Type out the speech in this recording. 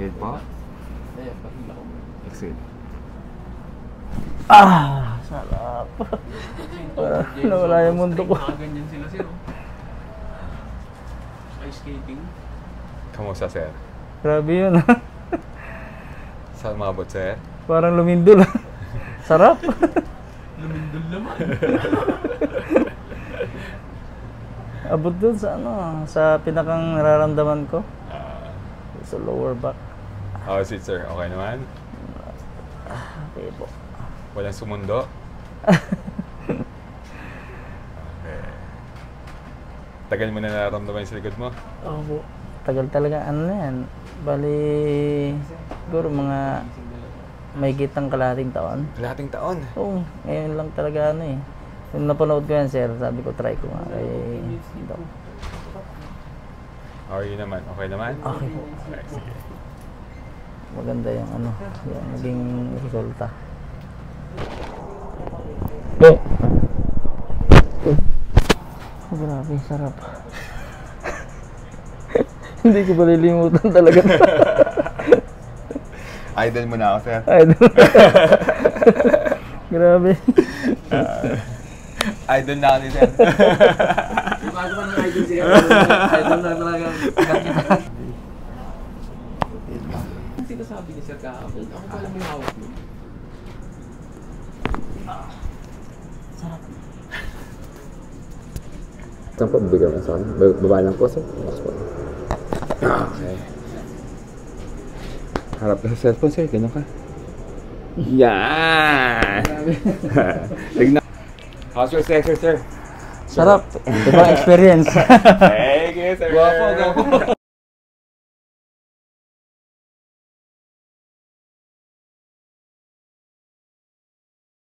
Exhale po. Exhale. Sarap. Nawala yung mundo ko. Ganyan sila, sir. Ice skating. Kamusta, sir? Grabe yun. Saan mabot, sir? Parang lumindol. Sarap. Lumindol naman. Abot dun sa sa pinakang nararamdaman ko. Sa lower back. Oh, sit, sir. Okay naman? Okay po. Walang sumundo? Okay. Tagal mo na nararamdaman yung sa likod mo? Opo. Tagal talaga na yan. Bali, siguro mga may kitang kalahating taon. Kalahating taon? Oo, ngayon lang talaga Yung napanood ko yan, sir, sabi ko try ko nga kay Doc. How are you naman? Okay naman? Okay po. Okay, sige. Maganda yung yung naging resulta. Grabe, sarap. Hindi ko malilimutan talaga. Idol mo na ako, sir. Idol. Grabe. Idol na ako ni sir. Bago pa ng idol siya. Idol na talaga. Ang sinasabi ni Sir kahapon, ako pala may hawak mo. Sarap. Saan po bibigyan mo sa akin? Baba lang po, sir. Okay. Harap ka sa cellphone, sir. Ganun ka. Yan! Tignan. How's your sexer, sir? Sarap. Ibang experience. Thank you, sir. Guwapo.